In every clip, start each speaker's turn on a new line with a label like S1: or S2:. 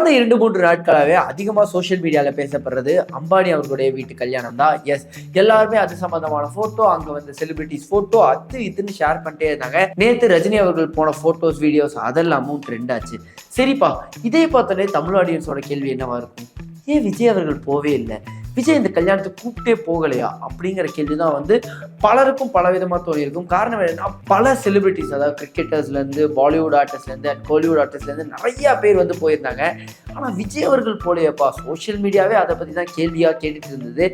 S1: கடந்த 2-3 நாட்களாகவே அதிகமாக சோஷியல் மீடியாவில் பேசப்படுறது அம்பானி அவர்களுடைய வீட்டு கல்யாணம் தான். எஸ், எல்லாருமே அது சம்பந்தமான போட்டோ, அங்கே வந்து செலிபிரிட்டிஸ் போட்டோ, அது இதுன்னு ஷேர் பண்ணிட்டே இருந்தாங்க. நேற்று ரஜினி அவர்கள் போன போட்டோஸ், வீடியோஸ் அதெல்லாமும் ட்ரெண்ட் ஆச்சு. சரிப்பா, இதே பார்த்தோன்னே தமிழ் ஆடியன்ஸோட கேள்வி என்னவா இருக்கும்? ஏன் விஜய் அவர்கள் போவே இல்லை, விஜய் இந்த கல்யாணத்துக்கு கூப்பிட்டே போகலையா அப்படிங்கிற கேள்வி தான் வந்து பலருக்கும் பல விதமாக தோணியிருக்கும். காரணம் என்னன்னா, பல செலிபிரிட்டிஸ், அதாவது கிரிக்கெட்டர்ஸ்லேருந்து, பாலிவுட் ஆர்டிஸ்ட்லேருந்து அண்ட் கோலிவுட் ஆர்டிஸ்ட்லேருந்து நிறையா பேர் வந்து போயிருந்தாங்க. ஆனால் விஜய் அவர்கள் போலையப்பா. சோஷியல் மீடியாவே அதை பற்றி தான் கேள்வியாக கேட்டுட்டு இருந்தது.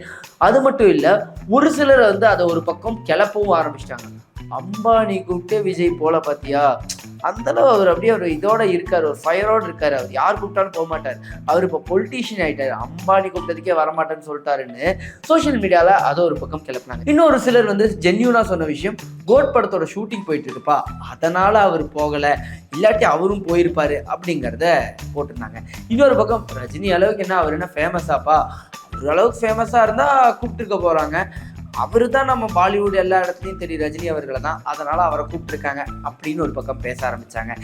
S1: அது மட்டும் இல்லை, ஒரு சிலர் வந்து அதை ஒரு பக்கம் கிளப்பவும் ஆரம்பிச்சிட்டாங்க. அம்பானி கூப்பிட்டு விஜய் போல பார்த்தியா, அந்தளவு அவர் அப்படியே ஒரு இதோட இருக்காரு, ஒரு ஃபயரோடு இருக்காரு. அவர் யார் கூப்பிட்டாலும் போக மாட்டார். அவர் இப்போ பொலிட்டீஷியன் ஆகிட்டார். அம்பானி கூப்பிட்டதுக்கே வரமாட்டேன்னு சொல்லிட்டாருன்னு சோஷியல் மீடியாவில் அதை ஒரு பக்கம் கிளப்பினாங்க. இன்னொரு சிலர் வந்து ஜென்யூனாக சொன்ன விஷயம், கோட் படத்தோட ஷூட்டிங் போயிட்டு இருக்குப்பா, அதனால் அவர் போகலை, இல்லாட்டி அவரும் போயிருப்பாரு அப்படிங்கிறத போட்டிருந்தாங்க. இன்னொரு பக்கம், ரஜினி அளவுக்கு என்ன, அவர் என்ன ஃபேமஸாப்பா, ஒரு அளவுக்கு ஃபேமஸாக இருந்தால் கூப்பிட்டுருக்க போகிறாங்க, அவரு தான் நம்ம பாலிவுட் எல்லா இடத்துலையும் தெரியும் ரஜினி அவர்களை தான், அதனால அவரை கூப்பிட்டுருக்காங்க அப்படின்னு ஒரு பக்கம் பேச ஆரம்பிச்சாங்க.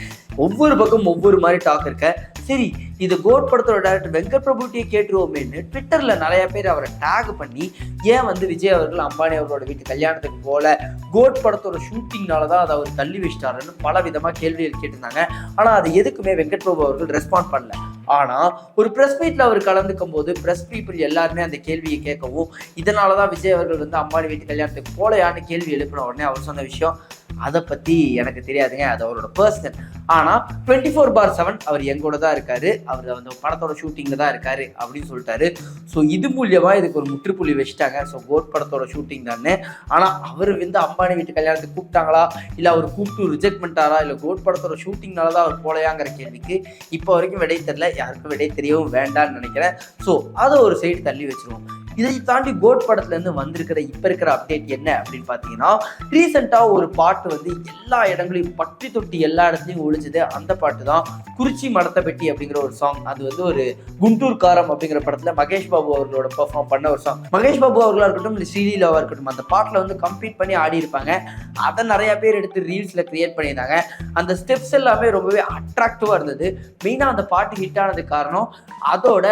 S1: ஒவ்வொரு பக்கம் ஒவ்வொரு மாதிரி டாக் இருக்க. சரி, இது கோட் படத்தோட டைரக்டர் வெங்கட் பிரபுட்டியை கேட்டுருவோமேன்னு ட்விட்டர்ல நிறைய பேர் அவரை டேக் பண்ணி, ஏன் வந்து விஜய் அவர்கள் அம்பானி அவர்களோட வீட்டு கல்யாணத்துக்கு போல, கோட் படத்தோட ஷூட்டிங்னால தான் அதை அவர் தள்ளி வச்சிட்டாருன்னு பல விதமாக கேள்விகள் கேட்டிருந்தாங்க. ஆனால் அது எதுக்குமே வெங்கட் பிரபு அவர்கள் ரெஸ்பாண்ட் பண்ணல. ஆனால் ஒரு ப்ரெஸ் மீட்டில் அவர் கலந்துக்கும் போது ப்ரெஸ் பீப்புள் எல்லாருமே அந்த கேள்வியை கேட்கவும், இதனால தான் விஜய் அவர்கள் வந்து அம்பானி வீட்டு கல்யாணத்துக்கு போலையான்னு கேள்வி எழுப்பின உடனே அவர் சொன்ன விஷயம், அதை பற்றி எனக்கு தெரியாதுங்க, அது அவரோட பர்சனல். ஆனால் 24/7 அவர் எங்கூட தான் இருக்காரு, அவர் வந்து படத்தோட ஷூட்டிங்கில் தான் இருக்காரு அப்படின்னு சொல்லிட்டாரு. ஸோ இது மூலியமாக இதுக்கு ஒரு முற்றுப்புள்ளி வச்சுட்டாங்க. ஸோ கோட் படத்தோட ஷூட்டிங் தானே. ஆனால் அவர் வந்து அம்பானி வீட்டு கல்யாணத்துக்கு கூப்பிட்டாங்களா, இல்லை அவர் கூப்பிட்டு ரிஜெக்ட் பண்ணிட்டாரா, இல்லை கோட் படத்தோட ஷூட்டிங்னால தான் அவர் போலையாங்கிற கேள்விக்கு இப்போ வரைக்கும் விடை தெரியல. யாருக்கும் விடை தெரியவும் வேண்டான்னு நினைக்கிறேன். ஸோ அதை ஒரு சைடு தள்ளி வச்சிருவோம். இதை தாண்டி கோட் படத்துலேருந்து வந்திருக்கிற இப்போ இருக்கிற அப்டேட் என்ன அப்படின்னு பார்த்தீங்கன்னா, ரீசெண்டாக ஒரு பாட்டு வந்து எல்லா இடங்களையும் பட்டி தொட்டி எல்லா இடத்துலையும் ஒழிஞ்சது. அந்த பாட்டு தான் குறிச்சி மடத்த பெட்டி அப்படிங்கிற ஒரு சாங். அது வந்து ஒரு குண்டூர் காரம் அப்படிங்கிற படத்தில் மகேஷ் பாபு அவர்களோட பெர்ஃபார்ம் பண்ண ஒரு சாங். மகேஷ் பாபு அவர்களாக இருக்கட்டும், இல்லை ஸ்ரீலீலாவாக இருக்கட்டும், அந்த பாட்டில் வந்து கம்ப்ளீட் பண்ணி ஆடி இருப்பாங்க. அதை நிறையா பேர் எடுத்து ரீல்ஸில் கிரியேட் பண்ணியிருந்தாங்க. அந்த ஸ்டெப்ஸ் எல்லாமே ரொம்பவே அட்ராக்டிவாக இருந்தது. மெயினாக அந்த பாட்டு ஹிட் ஆனதுக்கு காரணம் அதோட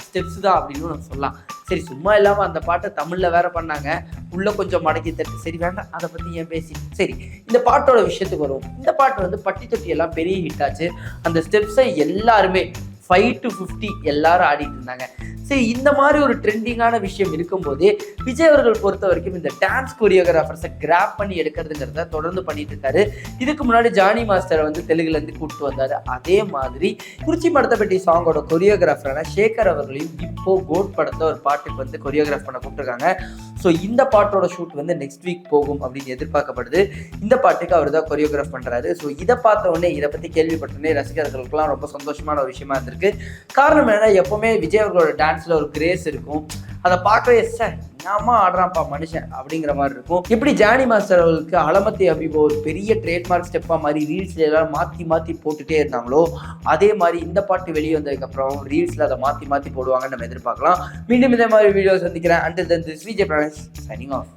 S1: ஸ்டெப்ஸ் தான் அப்படின்னு நம்ம சொல்லலாம். சரி, சும்மா இல்லாமல் அந்த பாட்டை தமிழில் வேற பண்ணாங்க, உள்ள கொஞ்சம் மடக்கி தட்டு. சரி வேண்டாம், அதை பற்றி ஏன் பேசி. சரி, இந்த பாட்டோட விஷயத்துக்கு வருவோம். இந்த பாட்டு வந்து பட்டி தொட்டி எல்லாம் பெரிய ஹிட் ஆச்சு. அந்த ஸ்டெப்ஸை எல்லாருமே 5 to 50 எல்லாரும் ஆடிட்டு இருந்தாங்க. சரி, இந்த மாதிரி ஒரு ட்ரெண்டிங்கான விஷயம் இருக்கும்போதே விஜய் அவர்கள் பொறுத்த வரைக்கும் இந்த டான்ஸ் கொரியோகிராஃபர்ஸை கிராப் பண்ணி எடுக்கிறதுங்கிறத தொடர்ந்து பண்ணிட்டு இருக்காரு. இதுக்கு முன்னாடி ஜானி மாஸ்டரை வந்து தெலுங்குலேருந்து கூப்பிட்டு வந்தார். அதே மாதிரி குறிச்சி மடத்தப்பட்டி சாங்கோட கொரியோகிராஃபரான சேகர் அவர்களையும் இப்போ கோட் படத்தை ஒரு பாட்டுக்கு வந்து கொரியோகிராஃப் பண்ண கூப்பிட்டுருக்காங்க. ஸோ இந்த பாட்டோட ஷூட் வந்து நெக்ஸ்ட் வீக் போகும் அப்படின்னு எதிர்பார்க்கப்படுது. இந்த பாட்டுக்கு அவர் தான் கொரியோகிராஃப் பண்ணுறாரு. ஸோ இதை பார்த்த உடனே, இதை பற்றி கேள்விப்பட்டோடனே ரசிகர்களுக்கெல்லாம் ரொம்ப சந்தோஷமான ஒரு விஷயமா இருந்திருக்கு. காரணம் என்னன்னா, எப்பவுமே விஜய் அவர்களோட டான்ஸ்ல ஒரு கிரேஸ் இருக்கும். அதை பார்க்கவே சார் என்னமா ஆடுறான்ப்பா மனுஷன் அப்படிங்கிற மாதிரி இருக்கும். எப்படி ஜானி மாஸ்டர் அவர்களுக்கு அலமத்தி அபிபோ ஒரு பெரிய ட்ரேட்மார்க் ஸ்டெப்பா மாதிரி ரீல்ஸ்ல எல்லாம் மாற்றி மாற்றி போட்டுட்டே இருந்தாங்களோ, அதே மாதிரி இந்த பாட்டு வெளியே வந்ததுக்கப்புறம் ரீல்ஸ்ல அதை மாற்றி மாற்றி போடுவாங்கன்னு நம்ம எதிர்பார்க்கலாம். மீண்டும் இதே மாதிரி வீடியோ சந்திக்கிறேன். Until then, this is Vijay Pranash signing off.